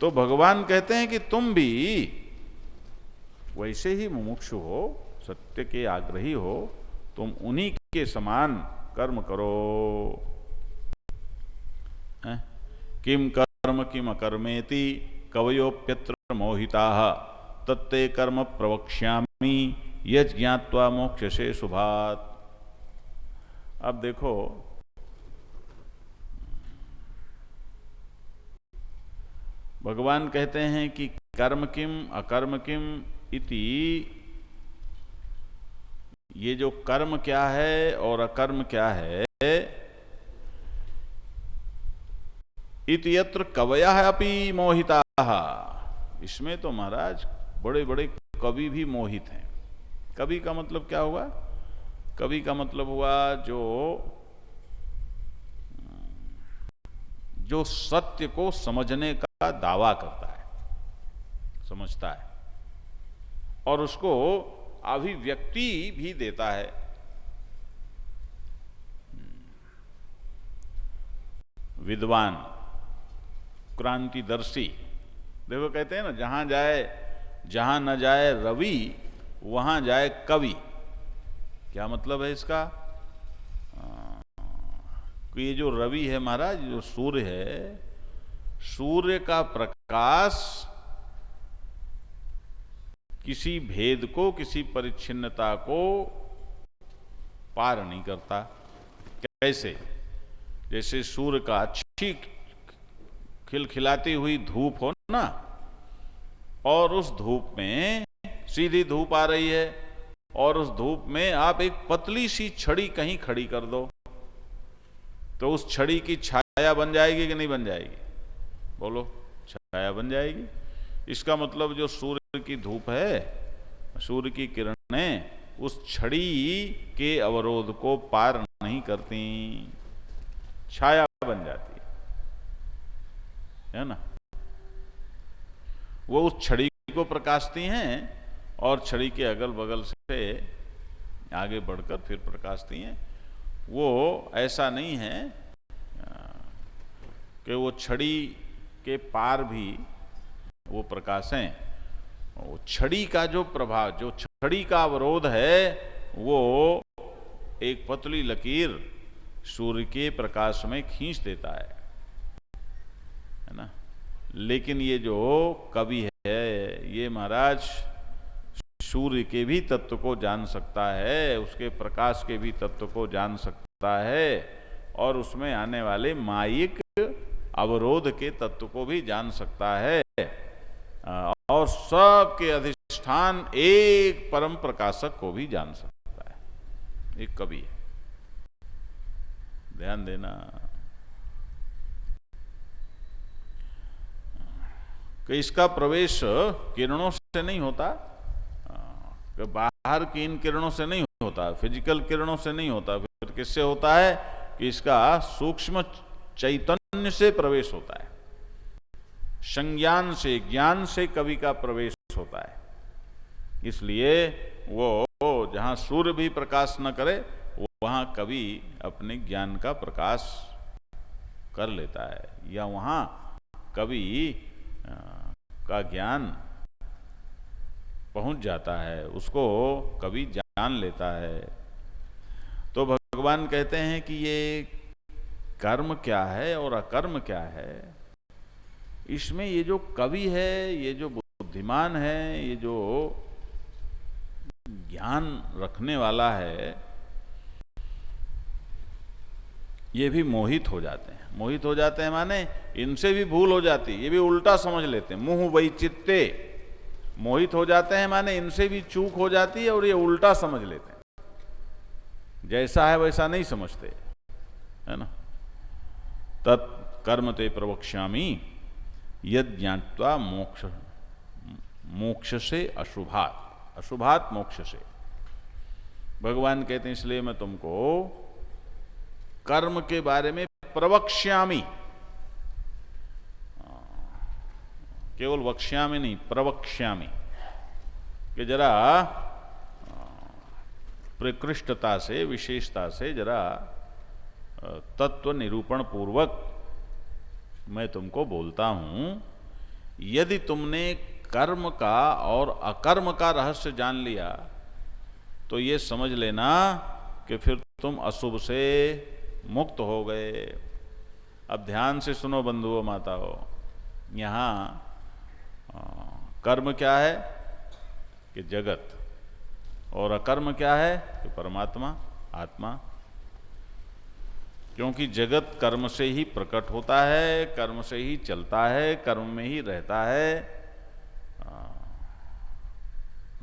तो भगवान कहते हैं कि तुम भी वैसे ही मुमुक्षु हो, सत्य के आग्रही हो, तुम उन्हीं के समान कर्म करो। किम कर्म किम अकर्मेति कवयोप्यत्र मोहिताः तत्ते कर्म प्रवक्ष्यामि यज् ज्ञात्वा मोक्षसे शुभात्। अब देखो, भगवान कहते हैं कि कर्म किम अकर्म किम इति, ये जो कर्म क्या है और अकर्म क्या है, इति यत्र कवयः अपि मोहिताः, इसमें तो महाराज बड़े बड़े कवि भी मोहित हैं। कवि का मतलब क्या हुआ? कवि का मतलब हुआ जो सत्य को समझने का दावा करता है, समझता है और उसको अभिव्यक्ति भी देता है। विद्वान, क्रांतिदर्शी। देखो कहते हैं ना, जहां न जाए रवि वहां जाए कवि। क्या मतलब है इसका? कि ये जो रवि है महाराज, जो सूर्य है, सूर्य का प्रकाश किसी भेद को, किसी परिच्छिन्नता को पार नहीं करता। कैसे? जैसे सूर्य का अच्छी खिलखिलाती हुई धूप हो ना, और उस धूप में सीधी धूप आ रही है, और उस धूप में आप एक पतली सी छड़ी कहीं खड़ी कर दो, तो उस छड़ी की छाया बन जाएगी कि नहीं बन जाएगी? बोलो, छाया बन जाएगी। इसका मतलब जो सूर्य की धूप है, सूर्य की किरणें उस छड़ी के अवरोध को पार नहीं करती, छाया बन जाती है ना। वो उस छड़ी को प्रकाशती हैं और छड़ी के अगल बगल से आगे बढ़कर फिर प्रकाशती हैं। वो ऐसा नहीं है कि वो छड़ी के पार भी वो प्रकाशें। वो छड़ी का जो प्रभाव, जो छड़ी का अवरोध है, वो एक पतली लकीर सूर्य के प्रकाश में खींच देता है ना। लेकिन ये जो कवि है, ये महाराज सूर्य के भी तत्व को जान सकता है, उसके प्रकाश के भी तत्व को जान सकता है, और उसमें आने वाले मायिक अवरोध के तत्व को भी जान सकता है, और सबके अधिष्ठान एक परम प्रकाशक को भी जान सकता है। एक कवि है, ध्यान देना कि इसका प्रवेश किरणों से नहीं होता, कि बाहर की इन किरणों से नहीं होता, फिजिकल किरणों से नहीं होता। फिर किससे होता है? कि इसका सूक्ष्म चैतन्य से प्रवेश होता है, संज्ञान से, ज्ञान से कवि का प्रवेश होता है। इसलिए वो जहां सूर्य भी प्रकाश न करे, वहां कवि अपने ज्ञान का प्रकाश कर लेता है, या वहां कवि का ज्ञान पहुंच जाता है, उसको कवि जान लेता है। तो भगवान कहते हैं कि ये कर्म क्या है और अकर्म क्या है, इसमें ये जो कवि है, ये जो बुद्धिमान है, ये जो ज्ञान रखने वाला है, ये भी मोहित हो जाते हैं। मोहित हो जाते हैं माने इनसे भी भूल हो जाती, ये भी उल्टा समझ लेते हैं। मुह वैचित्ते, मोहित हो जाते हैं माने इनसे भी चूक हो जाती है और ये उल्टा समझ लेते हैं, जैसा है वैसा नहीं समझते, है ना। तत्कर्म ते प्रवक्ष्यामि यद ज्ञात्वा मोक्ष से अशुभात, अशुभात मोक्ष से। भगवान कहते हैं इसलिए मैं तुमको कर्म के बारे में प्रवक्ष्यामि, केवल वक्ष्यामि नहीं, प्रवक्ष्यामि, कि जरा प्रकृष्टता से, विशेषता से, जरा तत्व निरूपण पूर्वक मैं तुमको बोलता हूं। यदि तुमने कर्म का और अकर्म का रहस्य जान लिया तो ये समझ लेना कि फिर तुम अशुभ से मुक्त हो गए। अब ध्यान से सुनो बंधुओं माताओं, यहाँ कर्म क्या है कि जगत, और अकर्म क्या है कि परमात्मा आत्मा। क्योंकि जगत कर्म से ही प्रकट होता है, कर्म से ही चलता है, कर्म में ही रहता है।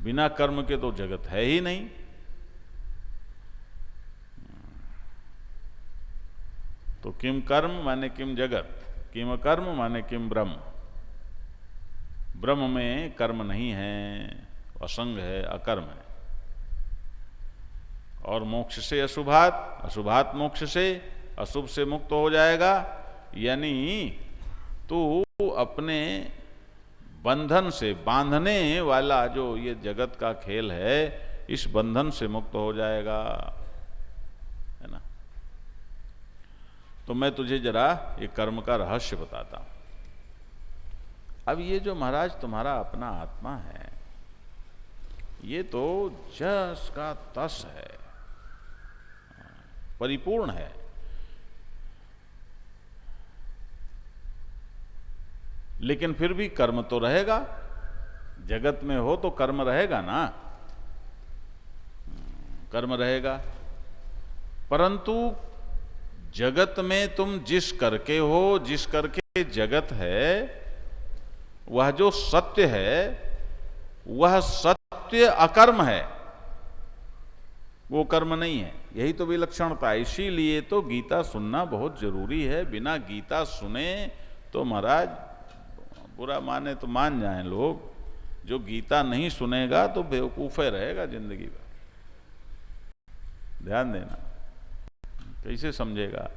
बिना कर्म के तो जगत है ही नहीं। तो किम कर्म माने किम जगत, किम कर्म माने किम ब्रह्म। ब्रह्म में कर्म नहीं है, असंग है, अकर्म है। और मोक्ष से अशुभात, अशुभात मोक्ष से, अशुभ से मुक्त हो जाएगा। यानी तू अपने बंधन से, बांधने वाला जो ये जगत का खेल है, इस बंधन से मुक्त हो जाएगा, है ना। तो मैं तुझे जरा ये कर्म का रहस्य बताता हूं। अब ये जो महाराज तुम्हारा अपना आत्मा है, ये तो जस का तस है, परिपूर्ण है। लेकिन फिर भी कर्म तो रहेगा। जगत में हो तो कर्म रहेगा ना, कर्म रहेगा। परंतु जगत में तुम जिस करके हो, जिस करके जगत है, वह जो सत्य है, वह सत्य अकर्म है, वो कर्म नहीं है। यही तो विलक्षणता है। इसीलिए तो गीता सुनना बहुत जरूरी है। बिना गीता सुने तो महाराज, बुरा माने तो मान जाएं लोग, जो गीता नहीं सुनेगा तो बेवकूफे रहेगा जिंदगी भर। ध्यान देना, कैसे समझेगा।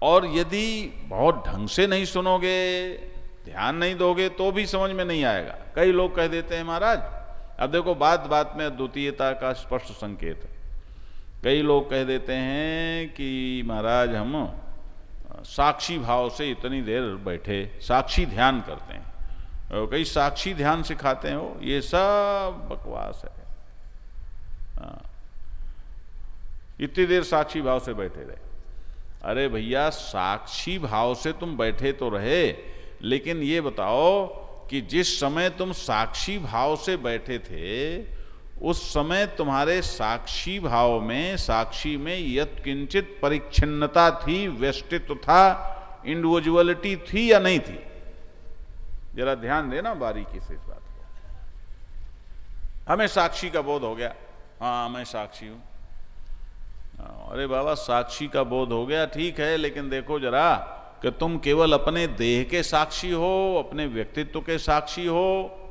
और यदि बहुत ढंग से नहीं सुनोगे, ध्यान नहीं दोगे, तो भी समझ में नहीं आएगा। कई लोग कह देते हैं महाराज, अब देखो बात बात में अद्वितीयता का स्पष्ट संकेत है। कई लोग कह देते हैं कि महाराज हम साक्षी भाव से इतनी देर बैठे, साक्षी ध्यान करते हैं। कई साक्षी ध्यान सिखाते हैं, हो ये सब बकवास है। इतनी देर साक्षी भाव से बैठे रहे। अरे भैया, साक्षी भाव से तुम बैठे तो रहे, लेकिन ये बताओ कि जिस समय तुम साक्षी भाव से बैठे थे, उस समय तुम्हारे साक्षी भाव में, साक्षी में यत् किंचित परिच्छिन्नता थी, व्यष्टित्व था, इंडिविजुअलिटी थी या नहीं थी? जरा ध्यान देना बारीकी से इस बात को। हमें साक्षी का बोध हो गया, हाँ मैं साक्षी हूं। अरे बाबा, साक्षी का बोध हो गया ठीक है, लेकिन देखो जरा कि तुम केवल अपने देह के साक्षी हो, अपने व्यक्तित्व के साक्षी हो,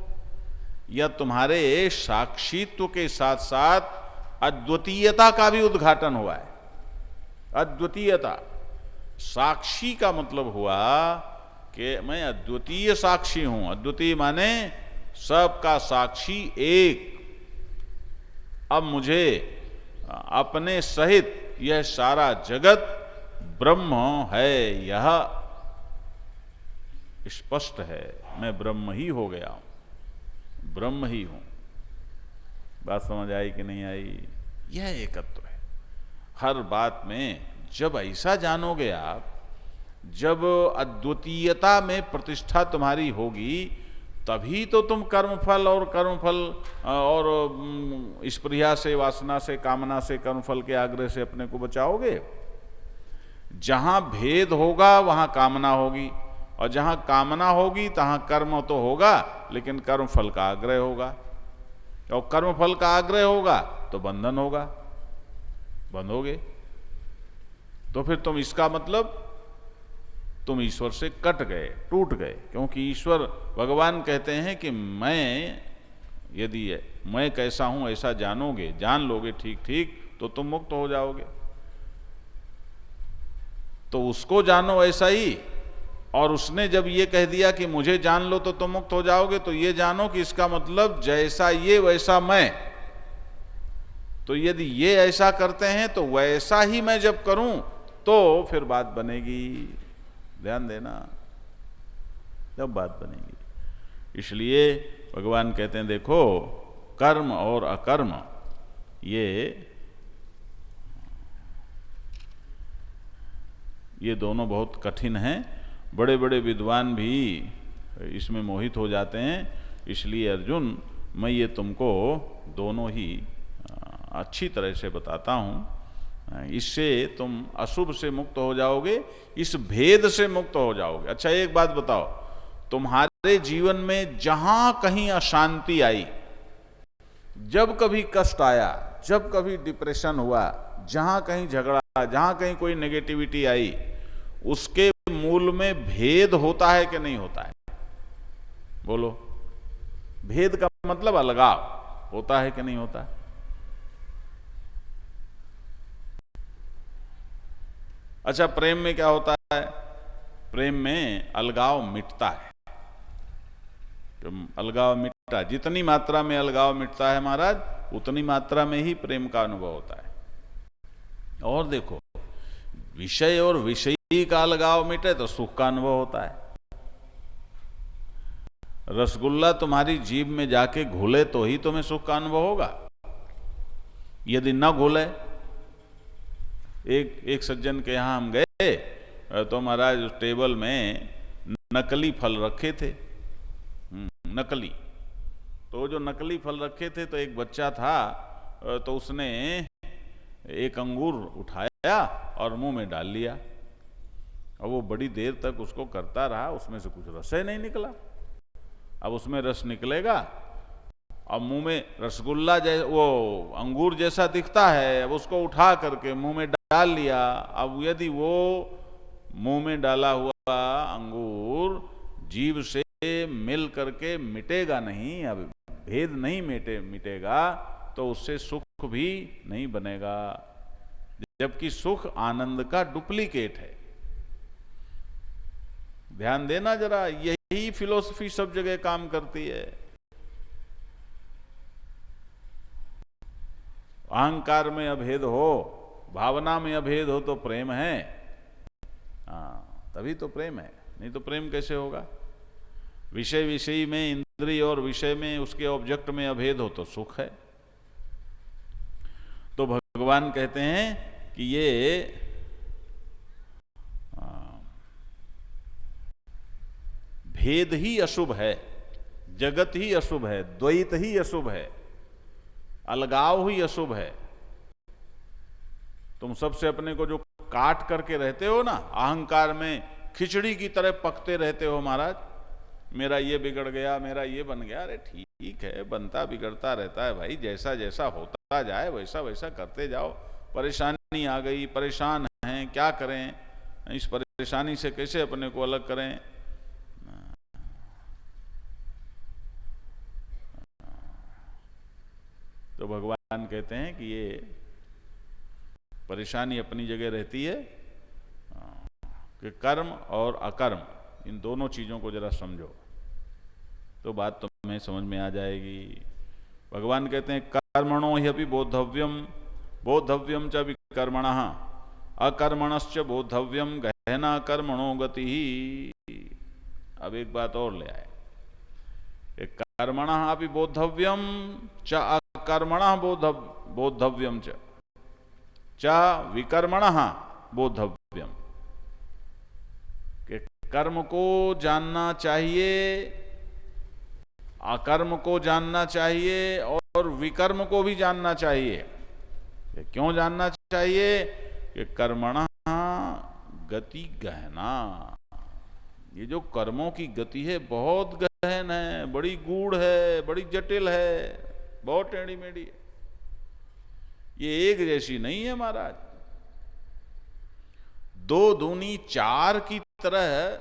या तुम्हारे साक्षीत्व के साथ साथ अद्वितीयता का भी उद्घाटन हुआ है। अद्वितीयता, साक्षी का मतलब हुआ कि मैं अद्वितीय साक्षी हूं। अद्वितीय माने सबका साक्षी एक। अब मुझे अपने सहित यह सारा जगत ब्रह्म है, यह स्पष्ट है। मैं ब्रह्म ही हो गया हूं, ब्रह्म ही हूं। बात समझ आई कि नहीं आई? यह एकत्व है। हर बात में जब ऐसा जानोगे आप, जब अद्वितीयता में प्रतिष्ठा तुम्हारी होगी, तभी तो तुम कर्मफल और स्पृहा से, वासना से, कामना से, कर्मफल के आग्रह से अपने को बचाओगे। जहां भेद होगा वहां कामना होगी, और जहां कामना होगी तहां कर्म तो होगा, लेकिन कर्मफल का आग्रह होगा। और कर्मफल का आग्रह होगा तो बंधन होगा, बंधोगे। तो फिर तुम, इसका मतलब तुम ईश्वर से कट गए, टूट गए। क्योंकि ईश्वर, भगवान कहते हैं कि मैं, यदि मैं कैसा हूं ऐसा जानोगे, जान लोगे ठीक ठीक, तो तुम मुक्त हो जाओगे। तो उसको जानो ऐसा ही। और उसने जब ये कह दिया कि मुझे जान लो तो तुम मुक्त हो जाओगे, तो ये जानो कि इसका मतलब जैसा ये वैसा मैं। तो यदि ये ऐसा करते हैं तो वैसा ही मैं जब करूं तो फिर बात बनेगी। ध्यान देना। तब बात बनेगी। इसलिए भगवान कहते हैं देखो, कर्म और अकर्म ये दोनों बहुत कठिन हैं। बड़े बड़े विद्वान भी इसमें मोहित हो जाते हैं। इसलिए अर्जुन, मैं ये तुमको दोनों ही अच्छी तरह से बताता हूँ। इससे तुम अशुभ से मुक्त हो जाओगे, इस भेद से मुक्त हो जाओगे। अच्छा, एक बात बताओ, तुम्हारे जीवन में जहां कहीं अशांति आई, जब कभी कष्ट आया, जब कभी डिप्रेशन हुआ, जहां कहीं झगड़ा, जहां कहीं कोई नेगेटिविटी आई, उसके मूल में भेद होता है कि नहीं होता है? बोलो, भेद का मतलब अलगाव होता है कि नहीं होता है? अच्छा, प्रेम में क्या होता है? प्रेम में अलगाव मिटता है। तो अलगाव मिटता, जितनी मात्रा में अलगाव मिटता है महाराज, उतनी मात्रा में ही प्रेम का अनुभव होता है। और देखो, विषय और विषयी का अलगाव मिटे तो सुख का अनुभव होता है। रसगुल्ला तुम्हारी जीभ में जाके घुले तो ही तुम्हें सुख का अनुभव होगा। यदि न घुले, एक सज्जन के यहां हम गए तो महाराज उस टेबल में नकली फल रखे थे, नकली। तो जो नकली फल रखे थे, तो एक बच्चा था, तो उसने एक अंगूर उठाया और मुंह में डाल लिया। और वो बड़ी देर तक उसको करता रहा, उसमें से कुछ रस ही नहीं निकला। अब उसमें रस निकलेगा, अब मुंह में रसगुल्ला जैसा, वो अंगूर जैसा दिखता है, अब उसको उठा करके मुंह में डाल लिया। अब यदि वो मुंह में डाला हुआ अंगूर जीभ से मिल करके मिटेगा नहीं, अब भेद नहीं मिटेगा, तो उससे सुख भी नहीं बनेगा। जबकि सुख आनंद का डुप्लीकेट है। ध्यान देना जरा, यही फिलॉसफी सब जगह काम करती है। अहंकार में अभेद हो, भावना में अभेद हो तो प्रेम है। तभी तो प्रेम है, नहीं तो प्रेम कैसे होगा? विषय विषयी में, इंद्रिय और विषय में, उसके ऑब्जेक्ट में अभेद हो तो सुख है। तो भगवान कहते हैं कि ये भेद ही अशुभ है, जगत ही अशुभ है, द्वैत ही अशुभ है, अलगाव ही अशुभ है। तुम सबसे अपने को जो काट करके रहते हो ना, अहंकार में खिचड़ी की तरह पकते रहते हो महाराज, मेरा ये बिगड़ गया, मेरा ये बन गया। अरे ठीक है, बनता बिगड़ता रहता है भाई, जैसा जैसा होता जाए वैसा वैसा करते जाओ। परेशानी आ गई, परेशान हैं, क्या करें? इस परेशानी से कैसे अपने को अलग करें? तो भगवान कहते हैं कि ये परेशानी अपनी जगह रहती है कि कर्म और अकर्म, इन दोनों चीजों को जरा समझो तो बात तुम्हें समझ में आ जाएगी। भगवान कहते हैं कर्मणो ह्यपि बोद्धव्यम, बोद्धव्यम च विकर्मणः, अकर्मणश्च बोद्धव्यम, गहना कर्मणो गति ही। अब एक बात और ले आए, कर्मणः अपि बोद्धव्यम च अकर्मणः बोद्धव्यम च विकर्मणः बोद्धव्यम। कि कर्म को जानना चाहिए, अकर्म को जानना चाहिए और विकर्म को भी जानना चाहिए। क्यों जानना चाहिए? कि कर्मणः गति गहना, ये जो कर्मों की गति है बहुत गहन है, बड़ी गूढ़ है, बड़ी जटिल है, बहुत टेढ़ी मेढ़ी है। ये एक जैसी नहीं है महाराज। 2 दूनी 4 की तरह।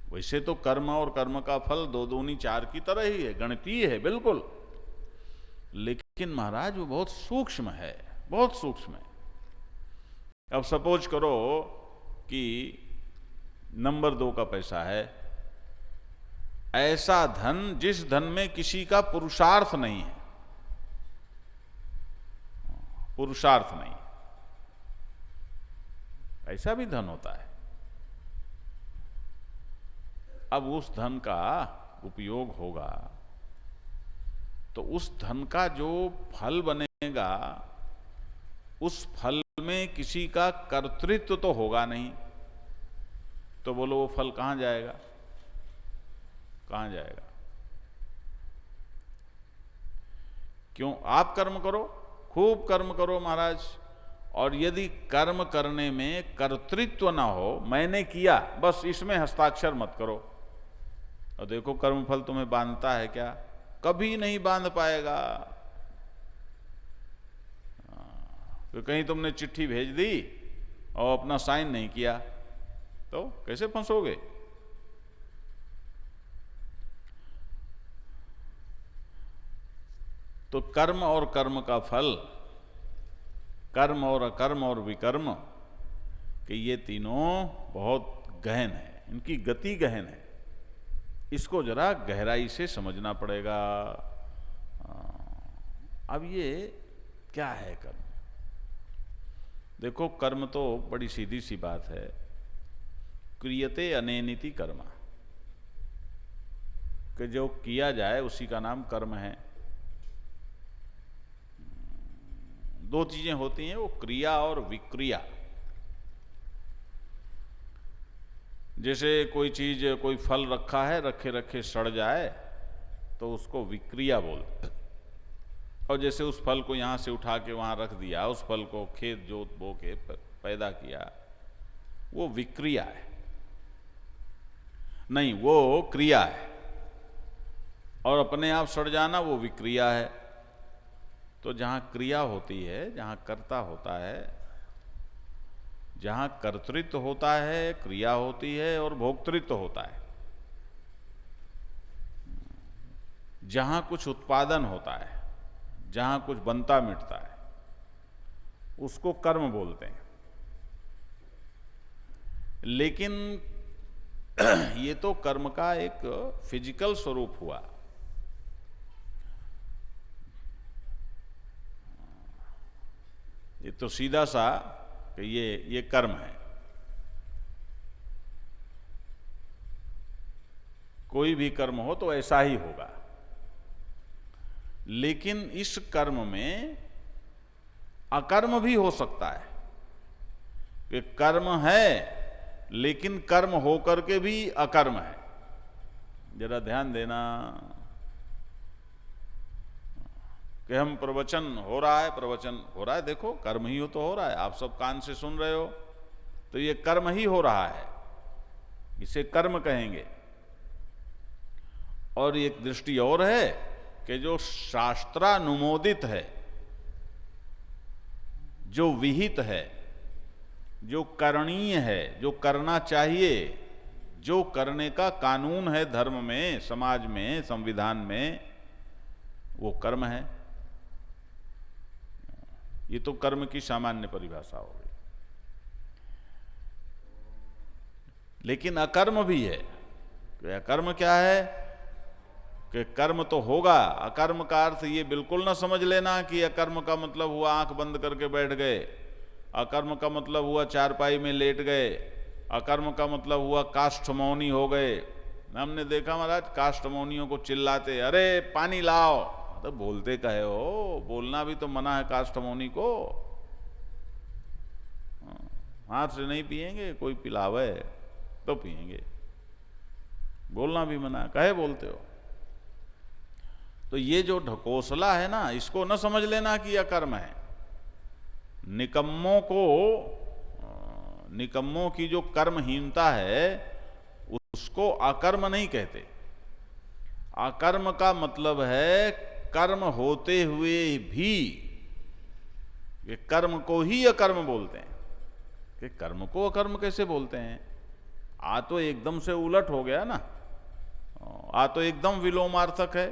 वैसे तो कर्म और कर्म का फल 2 दूनी 4 की तरह ही है, गणितीय है बिल्कुल, लेकिन महाराज वो बहुत सूक्ष्म है, बहुत सूक्ष्म है। अब सपोज करो कि नंबर 2 का पैसा है, ऐसा धन जिस धन में किसी का पुरुषार्थ नहीं है, पुरुषार्थ नहीं, ऐसा भी धन होता है। अब उस धन का उपयोग होगा तो उस धन का जो फल बनेगा उस फल में किसी का कर्तृत्व तो होगा नहीं, तो बोलो वो फल कहां जाएगा, कहां जाएगा? क्यों? आप कर्म करो, खूब कर्म करो महाराज, और यदि कर्म करने में कर्तृत्व ना हो, मैंने किया बस, इसमें हस्ताक्षर मत करो, और देखो कर्मफल तुम्हें बांधता है क्या? कभी नहीं बांध पाएगा। तो कहीं तुमने चिट्ठी भेज दी और अपना साइन नहीं किया तो कैसे फंसोगे? तो कर्म और कर्म का फल, कर्म और अकर्म और विकर्म कि ये तीनों बहुत गहन है, इनकी गति गहन है, इसको जरा गहराई से समझना पड़ेगा। अब ये क्या है कर्म? देखो कर्म तो बड़ी सीधी सी बात है, क्रियते अनेनिति कर्म, कि जो किया जाए उसी का नाम कर्म है। दो चीजें होती हैं, वो क्रिया और विक्रिया। जैसे कोई चीज, कोई फल रखा है, रखे रखे सड़ जाए तो उसको विक्रिया बोलते हैं, और जैसे उस फल को यहां से उठा के वहां रख दिया, उस फल को खेत जोत बो के पैदा किया, वो विक्रिया है, नहीं वो क्रिया है। और अपने आप सड़ जाना वो विक्रिया है। तो जहां क्रिया होती है, जहां कर्ता होता है, जहां कर्तृत्व होता है, क्रिया होती है और भोक्तृत्व होता है, जहां कुछ उत्पादन होता है, जहां कुछ बनता मिटता है, उसको कर्म बोलते हैं। लेकिन ये तो कर्म का एक फिजिकल स्वरूप हुआ। ये तो सीधा सा कि ये कर्म है। कोई भी कर्म हो तो ऐसा ही होगा। लेकिन इस कर्म में अकर्म भी हो सकता है कि कर्म है लेकिन कर्म होकर के भी अकर्म है। जरा ध्यान देना कि हम प्रवचन हो रहा है, प्रवचन हो रहा है, देखो कर्म ही हो तो हो रहा है, आप सब कान से सुन रहे हो तो ये कर्म ही हो रहा है, इसे कर्म कहेंगे। और एक दृष्टि और है कि जो शास्त्रानुमोदित है, जो विहित है, जो करणीय है, जो करना चाहिए, जो करने का कानून है धर्म में, समाज में, संविधान में, वो कर्म है। ये तो कर्म की सामान्य परिभाषा हो गई। लेकिन अकर्म भी है। तो अकर्म क्या है कि कर्म तो होगा। अकर्म का अर्थ ये बिल्कुल ना समझ लेना कि अकर्म का मतलब हुआ आंख बंद करके बैठ गए, अकर्म का मतलब हुआ चारपाई में लेट गए, अकर्म का मतलब हुआ काष्ठमौनी हो गए। हमने देखा महाराज काष्ठमौनियों को चिल्लाते, अरे पानी लाओ, तो बोलते कहे हो, बोलना भी तो मना है काष्ठमौनी को। हाथ से नहीं पिएंगे, कोई पिलावे तो पिएंगे, बोलना भी मना, कहे बोलते हो। तो ये जो ढकोसला है ना, इसको न समझ लेना कि यह कर्म है। निकम्मों की जो कर्महीनता है उसको अकर्म नहीं कहते। अकर्म का मतलब है कर्म होते हुए भी, ये कर्म को ही अकर्म बोलते हैं। कि कर्म को अकर्म कैसे बोलते हैं? आ तो एकदम से उलट हो गया ना, आ तो एकदम विलोमार्थक है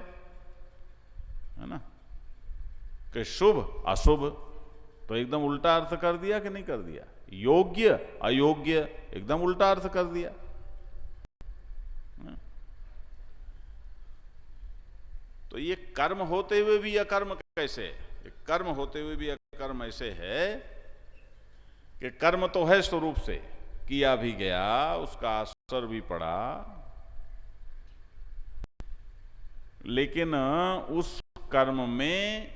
ना, कि शुभ अशुभ तो एकदम उल्टा अर्थ कर दिया कि नहीं कर दिया। योग्य अयोग्य एकदम उल्टा अर्थ कर दिया। तो ये कर्म होते हुए भी अकर्म कैसे? कर्म होते हुए भी अकर्म ऐसे है कि कर्म तो है स्वरूप से, किया भी गया, उसका असर भी पड़ा, लेकिन उस कर्म में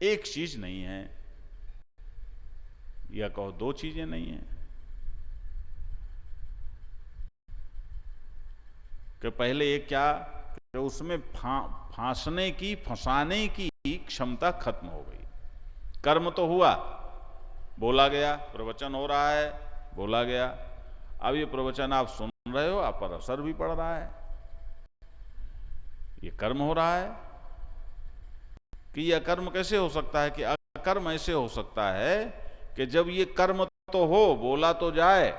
एक चीज नहीं है, या कहो दो चीजें नहीं है, कि पहले एक क्या कि उसमें फांसने की, फंसाने की क्षमता खत्म हो गई। कर्म तो हुआ, बोला गया, प्रवचन हो रहा है, बोला गया, अब ये प्रवचन आप सुन रहे हो, आप पर असर भी पड़ रहा है, ये कर्म हो रहा है। कि यह कर्म कैसे हो सकता है? कि अकर्म ऐसे हो सकता है कि जब ये कर्म तो हो, बोला तो जाए,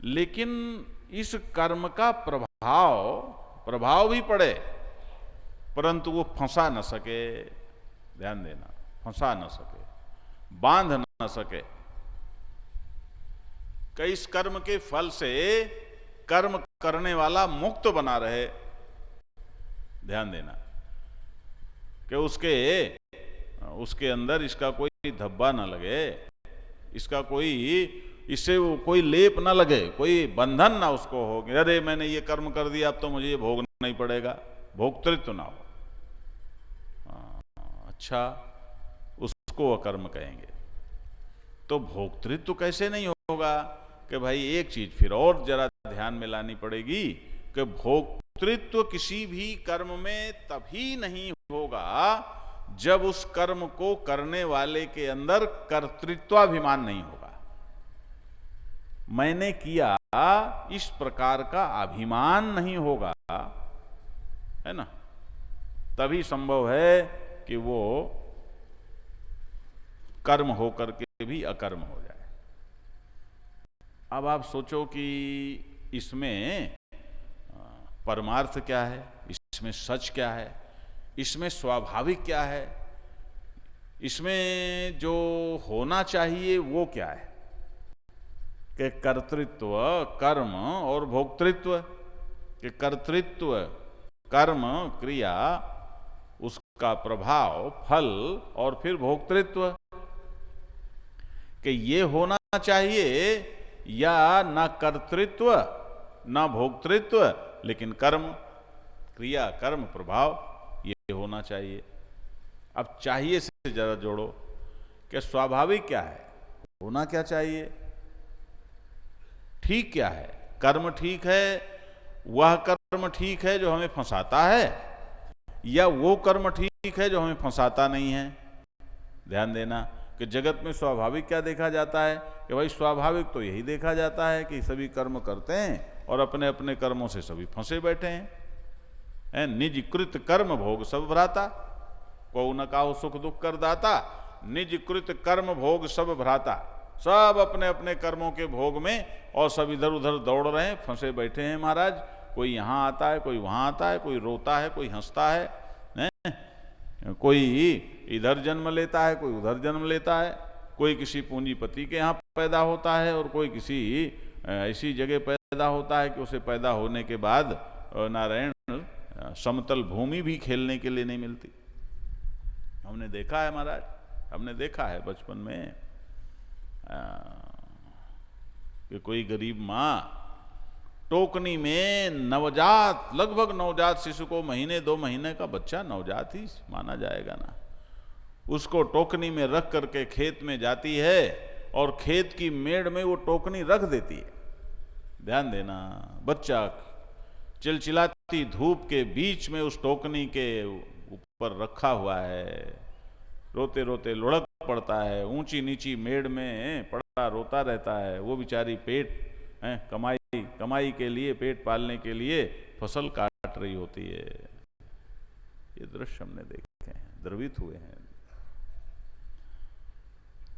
लेकिन इस कर्म का प्रभाव भी पड़े, परंतु वो फंसा न सके। ध्यान देना, फंसा न सके, बांध न सके। कि इस कर्म के फल से कर्म करने वाला मुक्त बना रहे। ध्यान देना कि उसके अंदर इसका कोई धब्बा ना लगे, इसका इससे कोई लेप ना लगे, कोई बंधन ना उसको हो कि अरे मैंने ये कर्म कर दिया, अब तो मुझे ये भोगना ही पड़ेगा, भोक्तृत्व ना हो। अच्छा, उसको अकर्म कहेंगे। तो भोक्तृत्व कैसे नहीं होगा? कि भाई एक चीज फिर और जरा ध्यान में लानी पड़ेगी कि भोक्तृत्व किसी भी कर्म में तभी नहीं होगा जब उस कर्म को करने वाले के अंदर कर्तृत्वाभिमान नहीं होगा। मैंने किया, इस प्रकार का अभिमान नहीं होगा, है ना, तभी संभव है कि वो कर्म होकर के भी अकर्म हो जाए। अब आप सोचो कि इसमें परमार्थ क्या है, इसमें सच क्या है, इसमें स्वाभाविक क्या है, इसमें जो होना चाहिए वो क्या है? कि कर्तृत्व, कर्म और भोक्तृत्व, कि कर्तृत्व, कर्म, क्रिया, उसका प्रभाव, फल, और फिर भोक्तृत्व, कि ये होना चाहिए या ना कर्तृत्व ना भोक्तृत्व, लेकिन कर्म, क्रिया, कर्म, प्रभाव ये होना चाहिए। अब चाहिए से जरा जोड़ो कि स्वाभाविक क्या है, होना क्या चाहिए, ठीक क्या है? कर्म ठीक है, वह कर्म ठीक है जो हमें फंसाता है, या वो कर्म ठीक है जो हमें फंसाता नहीं है? ध्यान देना कि जगत में स्वाभाविक क्या देखा जाता है? कि भाई स्वाभाविक तो यही देखा जाता है कि सभी कर्म करते हैं और अपने अपने कर्मों से सभी फंसे बैठे हैं। निज कृत कर्म भोग सब भ्राता, को न काहु सुख दुख कर दाता, निज कृत कर्म भोग सब भ्राता। सब अपने अपने कर्मों के भोग में और सब इधर उधर दौड़ रहे हैं, फंसे बैठे हैं महाराज। कोई यहाँ आता है, कोई वहां आता है, कोई रोता है, कोई हंसता है, कोई इधर जन्म लेता है, कोई उधर जन्म लेता है, कोई किसी पूंजीपति के यहाँ पैदा होता है और कोई किसी ऐसी जगह पैदा होता है कि उसे पैदा होने के बाद नारायण समतल भूमि भी खेलने के लिए नहीं मिलती। हमने देखा है महाराज, हमने देखा है बचपन में कि कोई गरीब माँ टोकनी में नवजात, लगभग नवजात शिशु को, महीने 2 महीने का बच्चा, नवजात ही माना जाएगा ना, उसको टोकनी में रख करके खेत में जाती है और खेत की मेड़ में वो टोकनी रख देती है। ध्यान देना, बच्चा चिलचिलाती धूप के बीच में उस टोकनी के ऊपर रखा हुआ है, रोते रोते लुढ़क पड़ता है, ऊंची नीची मेड़ में पड़ा रोता रहता है। वो बेचारी पेट कमाई के लिए, पेट पालने के लिए फसल काट रही होती है। ये दृश्य हमने देखे हैं, द्रवित हुए हैं।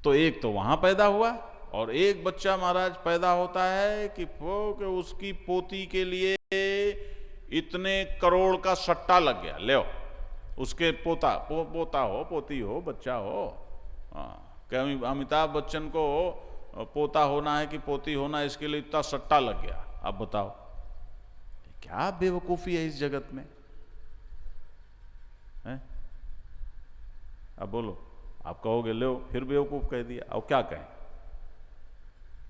तो एक तो वहां पैदा हुआ, और एक बच्चा महाराज पैदा होता है कि उसकी पोती के लिए इतने करोड़ का सट्टा लग गया। ले उसके पोता हो, पोती हो, बच्चा हो। क्या अमिताभ बच्चन को पोता होना है कि पोती होना है, इसके लिए इतना सट्टा लग गया। आप बताओ क्या बेवकूफी है इस जगत में, है? अब बोलो, आप कहोगे लो फिर बेवकूफ कह दिया, अब क्या कहें?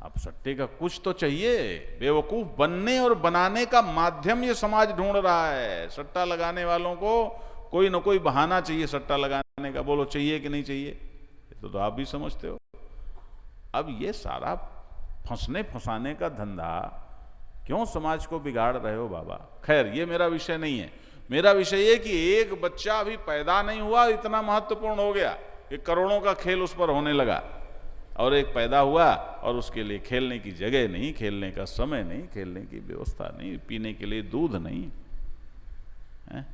अब सट्टे का कुछ तो चाहिए। बेवकूफ बनने और बनाने का माध्यम ये समाज ढूंढ रहा है। सट्टा लगाने वालों को कोई ना कोई बहाना चाहिए सट्टा लगाने का। बोलो चाहिए कि नहीं चाहिए? तो आप भी समझते हो। अब ये सारा फंसने फंसाने का धंधा क्यों समाज को बिगाड़ रहे हो बाबा? खैर, ये मेरा विषय नहीं है। मेरा विषय ये कि एक बच्चा अभी पैदा नहीं हुआ इतना महत्वपूर्ण हो गया कि करोड़ों का खेल उस पर होने लगा, और एक पैदा हुआ और उसके लिए खेलने की जगह नहीं, खेलने का समय नहीं, खेलने की व्यवस्था नहीं, पीने के लिए दूध नहीं है?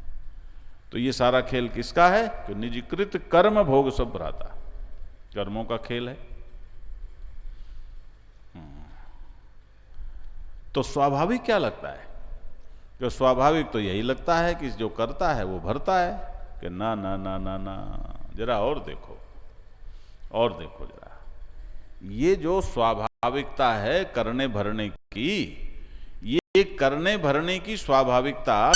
तो ये सारा खेल किसका है? कि निजीकृत कर्म भोग सब भ्राता, कर्मों का खेल है। तो स्वाभाविक क्या लगता है? कि स्वाभाविक तो यही लगता है कि जो करता है वो भरता है। कि ना ना ना ना ना, जरा और देखो, और देखो जरा, ये जो स्वाभाविकता है करने भरने की, ये करने भरने की स्वाभाविकता